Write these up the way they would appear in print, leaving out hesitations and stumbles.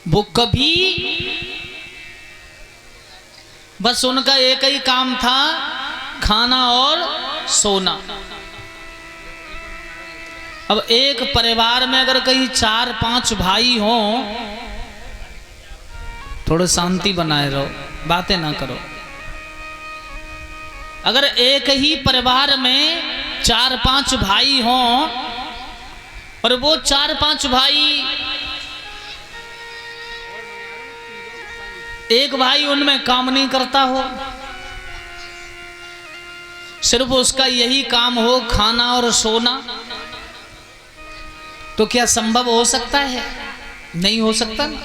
वो कभी बस उनका एक ही काम था, खाना और सोना। अब एक परिवार में अगर कहीं 4-5 भाई हों, थोड़ा शांति बनाए रहो, बातें ना करो। अगर एक ही परिवार में 4-5 भाई हों और वो 4-5 भाई, एक भाई उनमें काम नहीं करता हो, सिर्फ उसका यही काम हो खाना और सोना, तो क्या संभव हो सकता है? नहीं हो सकता ना।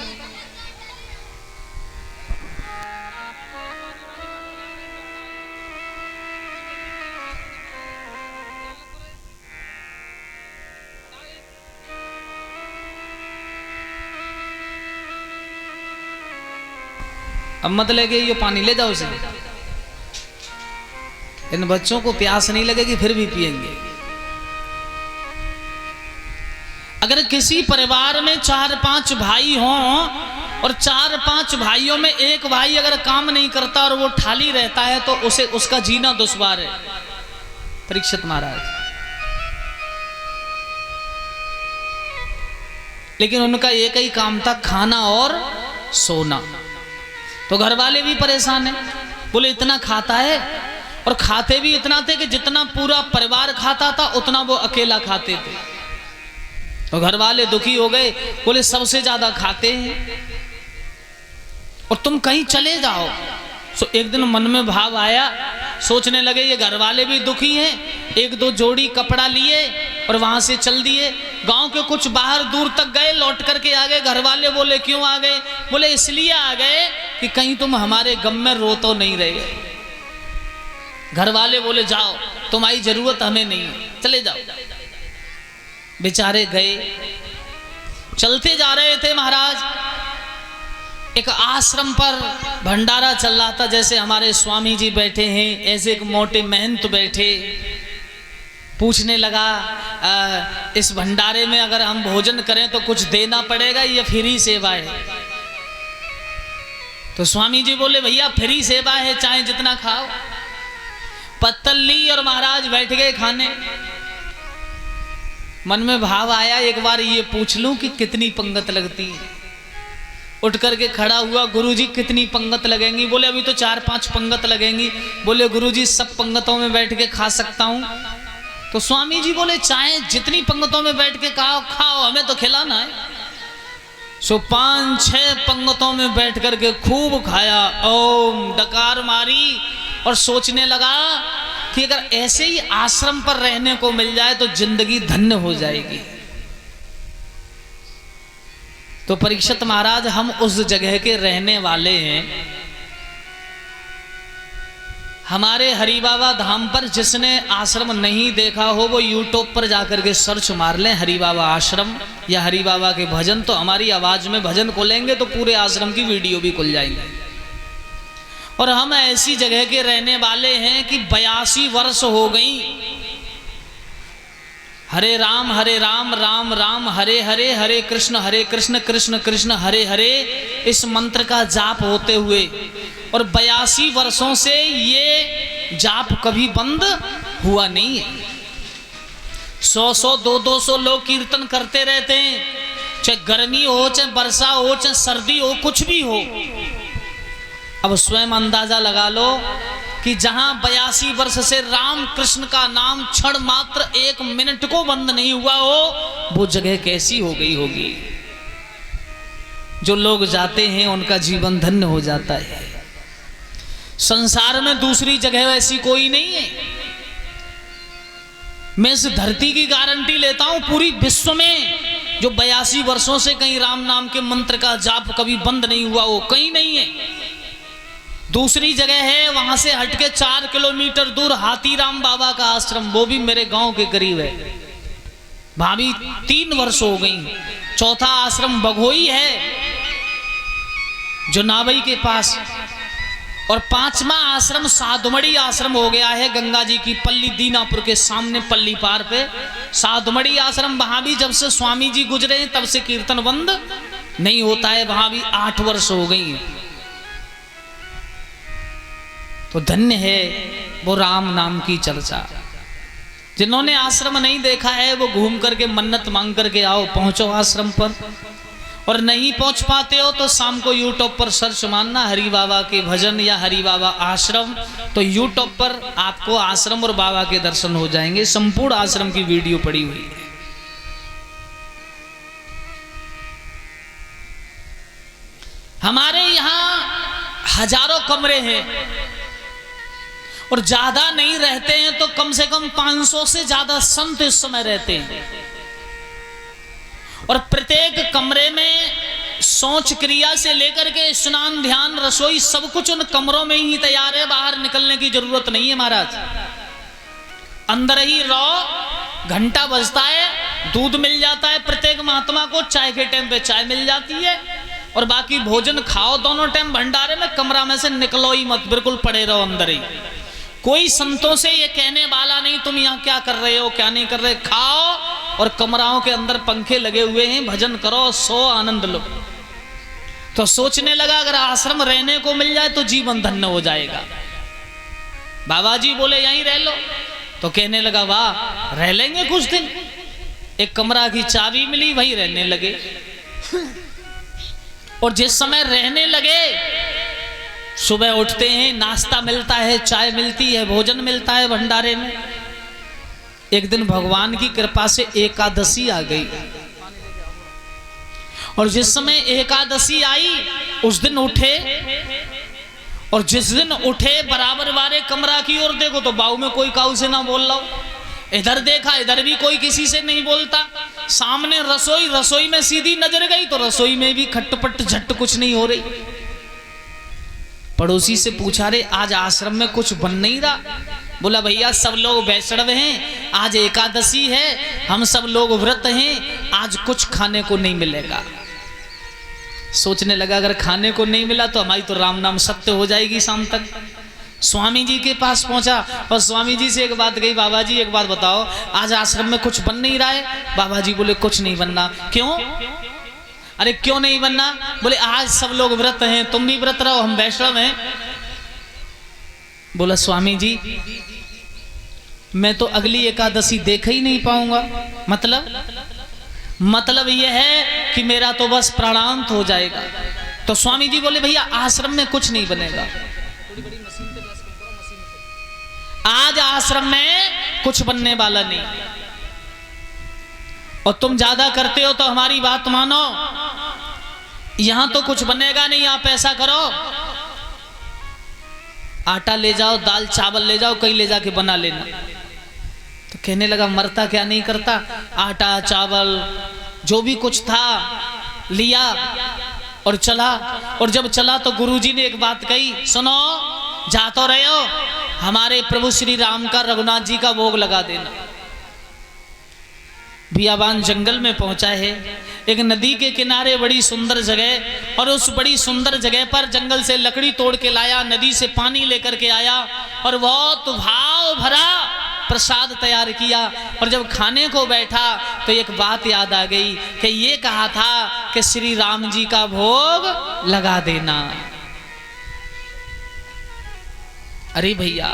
अब मत ले गए ये पानी, ले जाओ उसे। इन बच्चों को प्यास नहीं लगेगी फिर भी पिएंगे। अगर किसी परिवार में 4-5 भाई हों और 4-5 भाइयों में एक भाई अगर काम नहीं करता और वो ठाली रहता है तो उसे उसका जीना दुश्वार है। परीक्षित महाराज, लेकिन उनका एक ही काम था, खाना और सोना। तो घर वाले भी परेशान हैं, बोले इतना खाता है, और खाते भी इतना थे कि जितना पूरा परिवार खाता था उतना वो अकेला खाते थे। तो घर वाले दुखी हो गए, बोले सबसे ज्यादा खाते हैं और तुम कहीं चले जाओ। सो एक दिन मन में भाव आया, सोचने लगे ये घर वाले भी दुखी हैं, 1-2 जोड़ी कपड़ा लिए और वहां से चल दिए। गांव के कुछ बाहर दूर तक गए, लौट करके आ गए। घर वाले बोले क्यों आ गए? बोले इसलिए आ गए कि कहीं तुम हमारे गम में रो तो नहीं रहे। घर वाले बोले जाओ, तुम्हारी जरूरत हमें नहीं है, चले जाओ। बेचारे गए। चलते जा रहे थे महाराज, एक आश्रम पर भंडारा चल रहा था। जैसे हमारे स्वामी जी बैठे हैं ऐसे एक मोटे महंत बैठे। पूछने लगा इस भंडारे में अगर हम भोजन करें तो कुछ देना पड़ेगा या फ्री सेवा है? तो स्वामी जी बोले भैया फ्री सेवा है, चाहे जितना खाओ। पत्तल ली और महाराज बैठ गए खाने। मन में भाव आया एक बार ये पूछ लूं कि कितनी पंगत लगती है। उठ करके खड़ा हुआ, गुरुजी कितनी पंगत लगेंगी? बोले अभी तो 4-5 पंगत लगेंगी। बोले गुरुजी सब पंगतों में बैठ के खा सकता हूं? तो स्वामी जी बोले चाहे जितनी पंगतों में बैठ के खाओ, हमें तो खिलाना है। सो 5-6 पंगतों में बैठ करके खूब खाया, ओम डकार मारी और सोचने लगा कि अगर ऐसे ही आश्रम पर रहने को मिल जाए तो जिंदगी धन्य हो जाएगी। तो परीक्षित महाराज, हम उस जगह के रहने वाले हैं। हमारे हरि बाबा धाम पर जिसने आश्रम नहीं देखा हो वो यूट्यूब पर जाकर के सर्च मार लें हरि बाबा आश्रम या हरि बाबा के भजन, तो हमारी आवाज में भजन खोलेंगे तो पूरे आश्रम की वीडियो भी खुल जाएंगे। और हम ऐसी जगह के रहने वाले हैं कि 82 वर्ष हो गई। हरे राम राम राम हरे हरे, हरे कृष्ण कृष्ण कृष्ण हरे हरे, इस मंत्र का जाप होते हुए। और 82 वर्षों से ये जाप कभी बंद हुआ नहीं है। 100-100 200-200 लोग कीर्तन करते रहते हैं, चाहे गर्मी हो, चाहे वर्षा हो, चाहे सर्दी हो, कुछ भी हो। अब स्वयं अंदाजा लगा लो कि जहां 82 वर्ष से राम कृष्ण का नाम क्षण मात्र 1 मिनट को बंद नहीं हुआ हो, वो जगह कैसी हो गई होगी। जो लोग जाते हैं उनका जीवन धन्य हो जाता है। संसार में दूसरी जगह ऐसी कोई नहीं है। मैं इस धरती की गारंटी लेता हूं, पूरी विश्व में जो 82 वर्षों से कहीं राम नाम के मंत्र का जाप कभी बंद नहीं हुआ हो, कहीं नहीं है। दूसरी जगह है, वहां से हटके 4 किलोमीटर दूर हाथीराम बाबा का आश्रम, वो भी मेरे गांव के करीब है। भाभी 3 वर्ष हो गई। चौथा आश्रम बघोई है जो नावई के पास, और 5वां आश्रम साधुमढ़ी आश्रम हो गया है गंगा जी की पल्ली दीनापुर के सामने पल्ली पार पे साधुमढ़ी आश्रम। वहां भी जब से स्वामी जी गुजरे तब से कीर्तन बंद नहीं होता है, वहां भी 8 वर्ष हो गई है। तो धन्य है वो राम नाम की चर्चा। जिन्होंने आश्रम नहीं देखा है वो घूम करके मन्नत मांग करके आओ, पहुंचो आश्रम पर। और नहीं पहुंच पाते हो तो शाम को यूट्यूब पर सर्च मारना हरि बाबा के भजन या हरि बाबा आश्रम, तो यूट्यूब पर आपको आश्रम और बाबा के दर्शन हो जाएंगे। संपूर्ण आश्रम की वीडियो पड़ी हुई है। हमारे यहाँ हजारों कमरे हैं और ज्यादा नहीं रहते हैं तो कम से कम 500 से ज्यादा संत इस समय रहते हैं। और प्रत्येक कमरे में सोच क्रिया से लेकर के स्नान ध्यान रसोई सब कुछ उन कमरों में ही तैयार है, बाहर निकलने की जरूरत नहीं है महाराज। अंदर ही रहो, घंटा बजता है, दूध मिल जाता है प्रत्येक महात्मा को, चाय के टाइम पे चाय मिल जाती है और बाकी भोजन खाओ दोनों टाइम भंडारे में। कमरा में से निकलो ही मत, बिल्कुल पड़े रहो अंदर ही। कोई संतों से ये कहने वाला नहीं तुम यहाँ क्या कर रहे हो क्या नहीं कर रहे। खाओ और कमराओं के अंदर पंखे लगे हुए हैं, भजन करो, सो आनंद लो। तो सोचने लगा अगर आश्रम रहने को मिल जाए तो जीवन धन्य हो जाएगा। बाबा जी बोले यहीं रह लो, तो कहने लगा वाह रह लेंगे कुछ दिन। एक कमरा की चाबी मिली, वहीं रहने लगे। और जिस समय रहने लगे, सुबह उठते हैं, नाश्ता मिलता है, चाय मिलती है, भोजन मिलता है भंडारे में। एक दिन भगवान की कृपा से एकादशी आ गई और जिस समय एकादशी आई उस दिन उठे। और जिस दिन उठे बराबर वाले कमरा की ओर देखो तो बाऊ में कोई काऊ से ना बोल रहा हो, इधर देखा इधर भी कोई किसी से नहीं बोलता। सामने रसोई, रसोई में सीधी नजर गई तो रसोई में भी खटपट झट कुछ नहीं हो रही। पड़ोसी से पूछा रे आज आश्रम में कुछ बन नहीं रहा। बोला भैया सब लोग वैष्णव हैं, आज एकादशी है, हम सब लोग व्रत हैं, आज कुछ खाने को नहीं मिलेगा। सोचने लगा अगर खाने को नहीं मिला तो हमारी तो राम नाम सत्य हो जाएगी शाम तक। स्वामी जी के पास पहुंचा और स्वामी जी से एक बात कही, बाबा जी एक बात बताओ आज आश्रम में कुछ बन नहीं रहा है। बाबा जी बोले कुछ नहीं बनना। क्यों? अरे क्यों नहीं बनना? बोले आज सब लोग व्रत हैं, तुम भी व्रत रहो, हम वैष्णव हैं। बोला स्वामी जी मैं तो अगली एकादशी देख ही नहीं पाऊंगा। मतलब यह है कि मेरा तो बस प्राणांत हो जाएगा। तो स्वामी जी बोले भैया आश्रम में कुछ नहीं बनेगा, आज आश्रम में कुछ बनने वाला नहीं। और तुम ज्यादा करते हो तो हमारी बात मानो, यहां तो कुछ बनेगा नहीं। आप ऐसा करो आटा ले जाओ, दाल चावल ले जाओ, कहीं ले जाके बना लेना। तो कहने लगा मरता क्या नहीं करता। आटा चावल जो भी कुछ था लिया और चला। और जब चला तो गुरुजी ने एक बात कही, सुनो जा तो रहे हो, हमारे प्रभु श्री राम का रघुनाथ जी का भोग लगा देना। बियाबान जंगल में पहुंचा है, एक नदी के किनारे बड़ी सुंदर जगह, और उस बड़ी सुंदर जगह पर जंगल से लकड़ी तोड़ के लाया, नदी से पानी लेकर के आया और बहुत भाव भरा प्रसाद तैयार किया। और जब खाने को बैठा तो एक बात याद आ गई कि ये कहा था कि श्री राम जी का भोग लगा देना। अरे भैया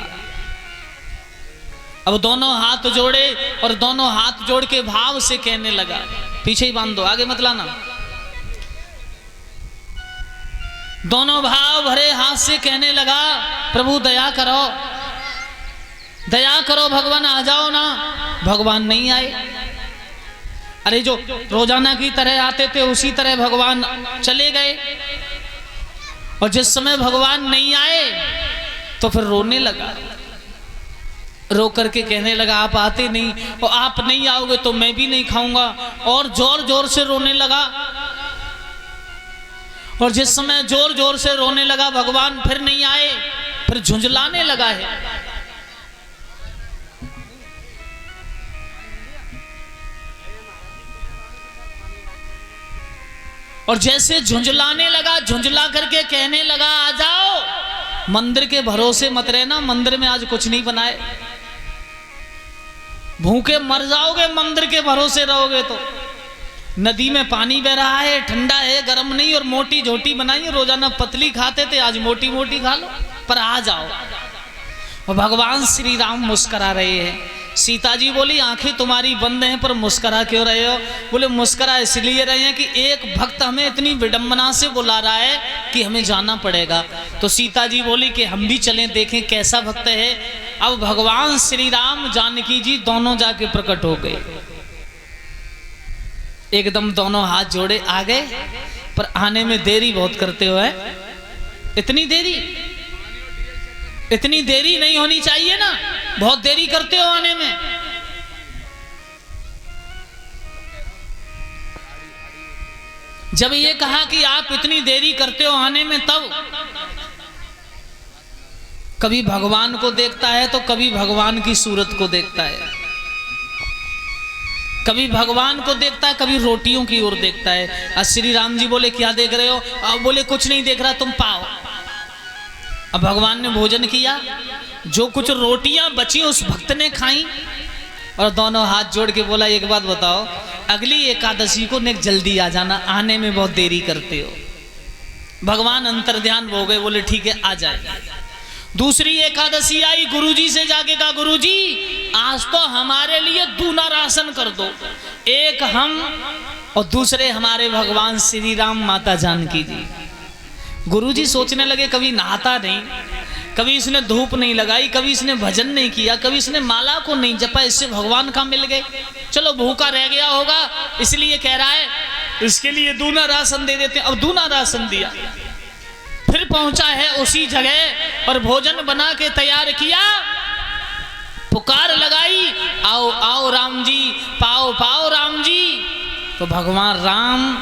अब दोनों हाथ जोड़े और दोनों हाथ जोड़ के भाव से कहने लगा, पीछे ही बांध दो आगे मत लाना। दोनों भाव भरे हाथ से कहने लगा प्रभु दया करो, दया करो भगवान आ जाओ ना। भगवान नहीं आए। अरे जो रोजाना की तरह आते थे उसी तरह भगवान चले गए। और जिस समय भगवान नहीं आए तो फिर रोने लगा, रो करके कहने लगा आप आते नहीं और आप नहीं आओगे तो मैं भी नहीं खाऊंगा। और जोर जोर से रोने लगा। और जिस समय जोर जोर से रोने लगा भगवान फिर नहीं आए, फिर झुंझलाने लगा है। और जैसे झुंझलाने लगा, झुंझला करके कहने लगा आ जाओ, मंदिर के भरोसे मत रहना, मंदिर में आज कुछ नहीं बनाए, भूखे मर जाओगे मंदिर के भरोसे रहोगे तो। नदी में पानी बह रहा है, ठंडा है, गर्म नहीं, और मोटी झोटी बनाई, रोजाना पतली खाते थे, आज मोटी मोटी खा लो, पर आ जाओ। और भगवान श्री राम मुस्करा रहे हैं। सीता जी बोली आंखें तुम्हारी बंद हैं पर मुस्करा क्यों रहे हो? बोले मुस्करा इसलिए रहे हैं कि एक भक्त हमें इतनी विडंबना से बुला रहा है कि हमें जाना पड़ेगा। तो सीता जी बोली कि हम भी चलें, देखें कैसा भक्त है। अब भगवान श्री राम जानकी जी दोनों जाके प्रकट हो गए, एकदम दोनों हाथ जोड़े आ गए, पर आने में देरी बहुत करते हो है। इतनी देरी नहीं होनी चाहिए ना, बहुत देरी करते हो आने में। जब ये कहा कि आप इतनी देरी करते हो आने में, तब कभी भगवान को देखता है तो कभी भगवान की सूरत को देखता है, कभी भगवान को देखता है, कभी रोटियों की ओर देखता है। श्री राम जी बोले क्या देख रहे हो? अब बोले कुछ नहीं देख रहा, तुम पाओ। अब भगवान ने भोजन किया, जो कुछ रोटियां बची उस भक्त ने खाई, और दोनों हाथ जोड़ के बोला एक बात बताओ, अगली एकादशी को नेक जल्दी आ जाना, आने में बहुत देरी करते हो। भगवान अंतर्ध्यान हो गए, बोले ठीक है आ जाए। दूसरी एकादशी आई, गुरुजी से जाके कहा गुरुजी आज तो हमारे लिए दूना राशन कर दो, एक हम और दूसरे हमारे भगवान श्री राम माता जानकी जी। गुरुजी सोचने लगे कभी नहाता नहीं, कभी इसने धूप नहीं लगाई, कभी इसने भजन नहीं किया, कभी इसने माला को नहीं जपा, इससे भगवान कहाँ मिल गए? चलो भूखा रह गया होगा इसलिए कह रहा है, इसके लिए दूना राशन दे देते। अब दूना राशन दिया, फिर पहुंचा है उसी जगह और भोजन बना के तैयार किया, पुकार लगाई, आओ आओ राम जी, पाओ पाओ राम जी। तो भगवान राम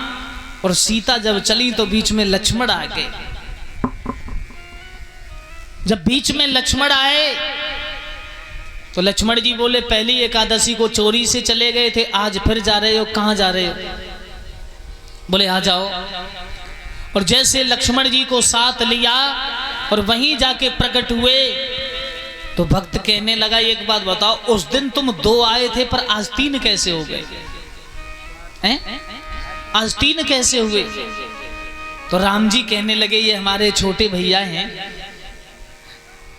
और सीता जब चली तो बीच में लक्ष्मण आ गए। जब बीच में लक्ष्मण आए तो लक्ष्मण जी बोले पहली एकादशी को चोरी से चले गए थे, आज फिर जा रहे हो, कहां जा रहे हो? बोले आ जाओ। और जैसे लक्ष्मण जी को साथ लिया और वहीं जाके प्रकट हुए, तो भक्त कहने लगा एक बात बताओ, उस दिन तुम 2 आए थे पर आज 3 कैसे हो गए हैं? आज 3 कैसे हुए? तो राम जी कहने लगे ये हमारे छोटे भैया हैं।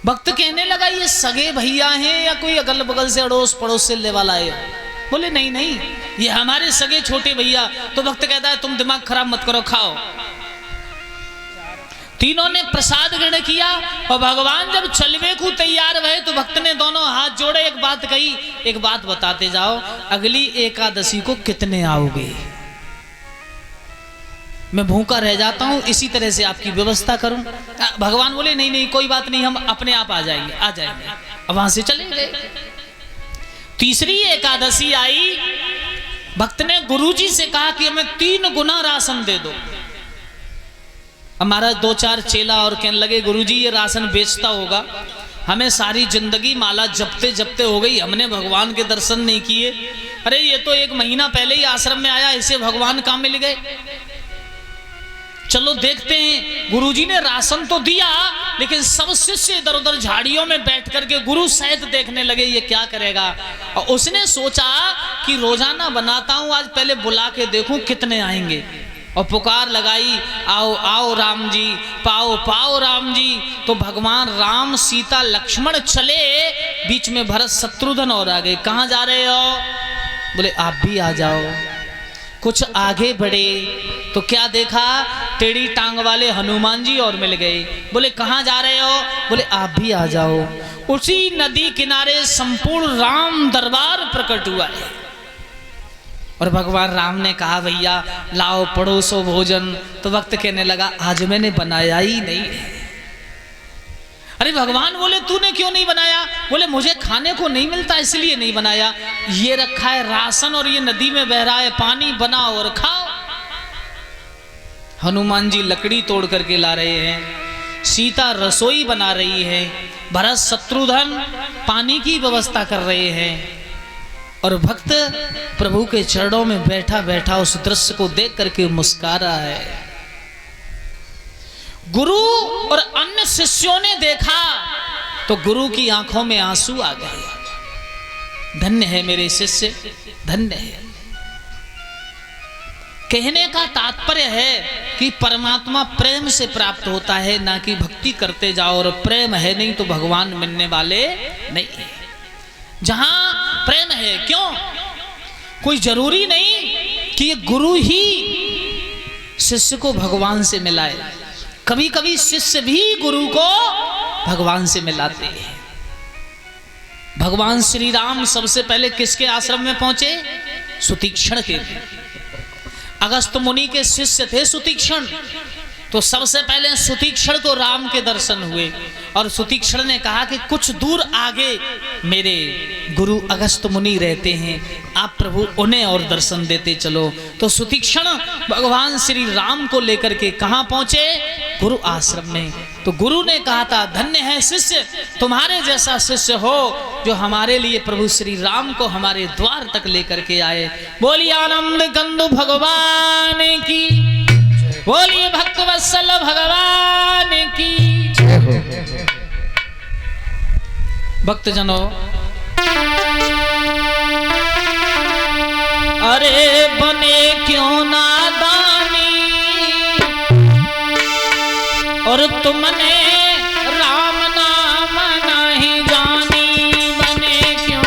भक्त कहने लगा ये सगे भैया हैं या कोई अगल बगल से अड़ोस पड़ोस से ले वाला है? बोले नहीं नहीं ये हमारे सगे छोटे भैया। तो भक्त कहता है तुम दिमाग खराब मत करो, खाओ। तीनों ने प्रसाद ग्रहण किया और भगवान जब चलवे को तैयार हुए तो भक्त ने दोनों हाथ जोड़े, एक बात कही, एक बात बताते जाओ, अगली एकादशी को कितने आओगे? मैं भूखा रह जाता हूं, इसी तरह से आपकी व्यवस्था करूं। भगवान बोले नहीं नहीं कोई बात नहीं, हम अपने आप आ जाएंगे आ जाएंगे। अब वहां से चले गए। तीसरी एकादशी आई, भक्त ने गुरुजी से कहा कि हमें 3 गुना राशन दे दो। हमारा 2-4 चेला और कहने लगे गुरुजी ये राशन बेचता होगा, हमें सारी जिंदगी माला जपते जपते हो गई, हमने भगवान के दर्शन नहीं किए। अरे ये तो 1 महीना पहले ही आश्रम में आया, इसे भगवान कहाँ मिल गए? चलो देखते हैं। गुरुजी ने राशन तो दिया, लेकिन सब शिष्य इधर उधर झाड़ियों में बैठ करके गुरु सहित देखने लगे ये क्या करेगा। और उसने सोचा कि रोजाना बनाता हूं, आज पहले बुला के देखूं कितने आएंगे। और पुकार लगाई, आओ आओ राम जी, पाओ पाओ राम जी। तो भगवान राम सीता लक्ष्मण चले, बीच में भरत शत्रुघ्न और आ गए। कहाँ जा रहे हो? बोले आप भी आ जाओ। कुछ आगे बढ़े तो क्या देखा, टेढ़ी टांग वाले हनुमान जी और मिल गए। बोले कहाँ जा रहे हो? बोले आप भी आ जाओ। उसी नदी किनारे संपूर्ण राम दरबार प्रकट हुआ है। और भगवान राम ने कहा भैया लाओ पड़ोसो भोजन। तो वक्त कहने लगा आज मैंने बनाया ही नहीं। अरे भगवान बोले तूने क्यों नहीं बनाया? बोले मुझे खाने को नहीं मिलता इसलिए नहीं बनाया। ये रखा है राशन और ये नदी में बह रहा है पानी, बनाओ और खाओ। हनुमान जी लकड़ी तोड़ करके ला रहे हैं, सीता रसोई बना रही है, भरत शत्रुघ्न पानी की व्यवस्था कर रहे हैं। और भक्त प्रभु के चरणों में बैठा बैठा उस दृश्य को देख करके मुस्कुरा रहा है। गुरु और अन्य शिष्यों ने देखा तो गुरु की आंखों में आंसू आ गए। धन्य है मेरे शिष्य, धन्य है। कहने का तात्पर्य है कि परमात्मा प्रेम से प्राप्त होता है, ना कि भक्ति करते जाओ, और प्रेम है नहीं तो भगवान मिलने वाले नहीं है। जहां प्रेम है, क्यों, कोई जरूरी नहीं कि ये गुरु ही शिष्य को भगवान से मिलाए, कभी कभी शिष्य भी गुरु को भगवान से मिलाते हैं। भगवान श्री राम सबसे पहले किसके आश्रम में पहुंचे? सुतीक्षण के। अगस्त मुनि के शिष्य थे सुतीक्षण, तो सबसे पहले सुतीक्षण को राम के दर्शन हुए, और सुतीक्षण ने कहा कि कुछ दूर आगे मेरे गुरु अगस्त मुनि रहते हैं, आप प्रभु उन्हें और दर्शन देते चलो। तो सुतीक्षण भगवान श्री राम को लेकर के कहाँ पहुंचे? गुरु आश्रम में। तो गुरु ने कहा था, धन्य है शिष्य, तुम्हारे जैसा शिष्य हो जो हमारे लिए प्रभु श्री राम को हमारे द्वार तक लेकर के आए। बोलिए आनंद कंदु भगवान की, बोलिए भक्त वत्सल भगवान की जय हो। भक्तजनों, अरे बने क्यों नादानी और तुमने राम नाम नहीं जानी, बने क्यों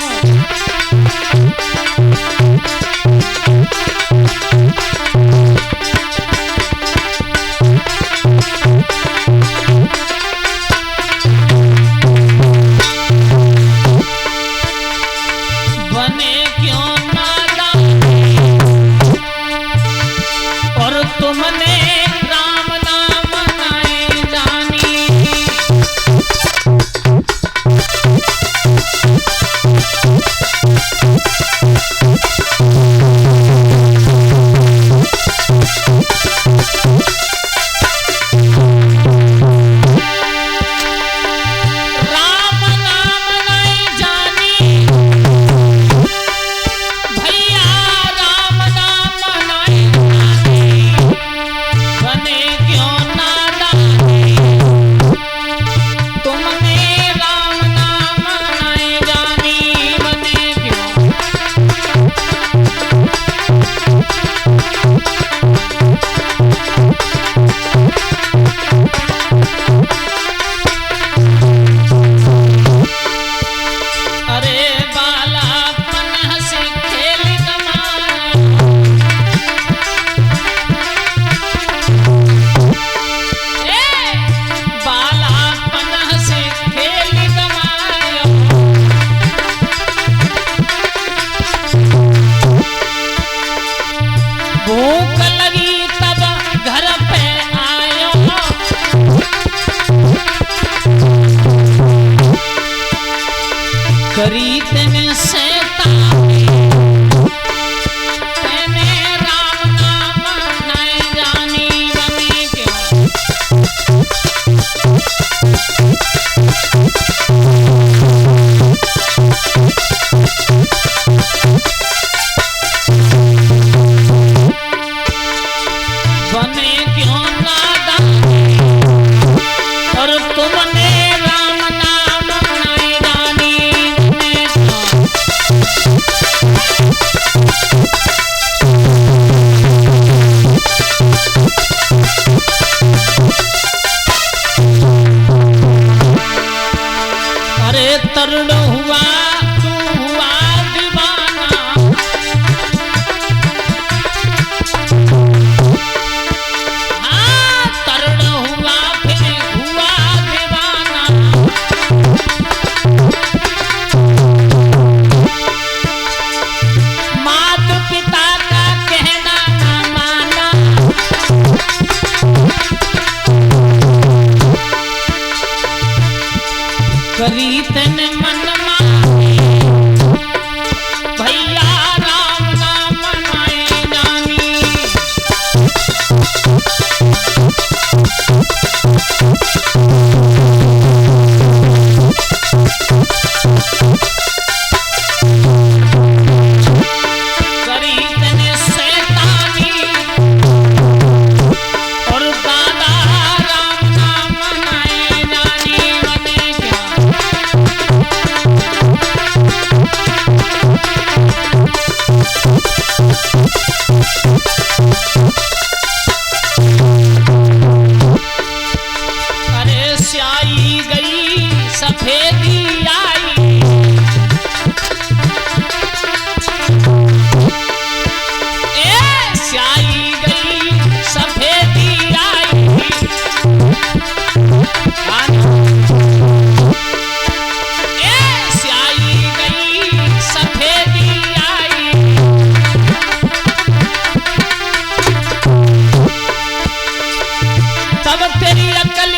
तब तेरी अकल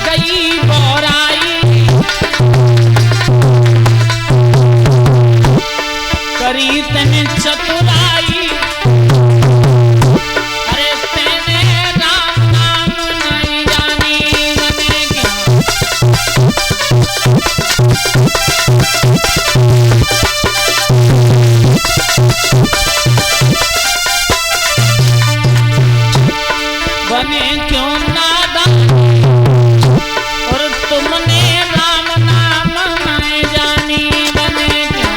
गई बोराई, करी तने चतुराई, अरे तेने राम नाम नहीं जानी बने क्या। बने क्यों नादान और तुमने राम नाम नहीं जानी बने क्या।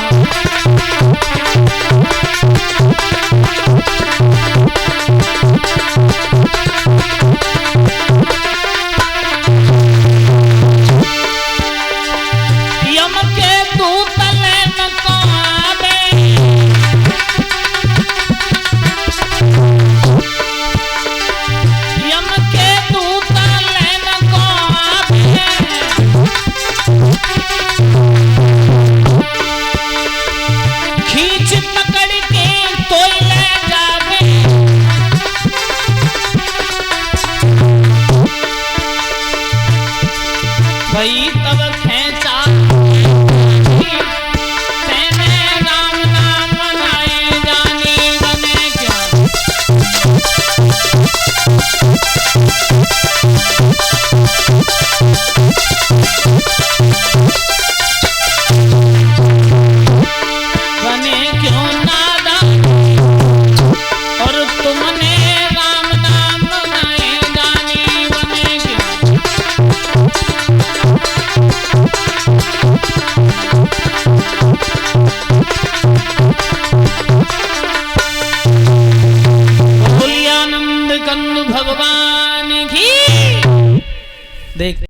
यम के दूत लेन को आवे, यम के दूत लेन को आवे, खींच पकड़ के तोय ले जावे, भई तब खेचा तेने राम नाम नहीं जानी बने क्या। बने क्यों नादान और तुमने राम नाम नहीं जानी बने क्या। बोलिए आनंद कंद भगवान की। देख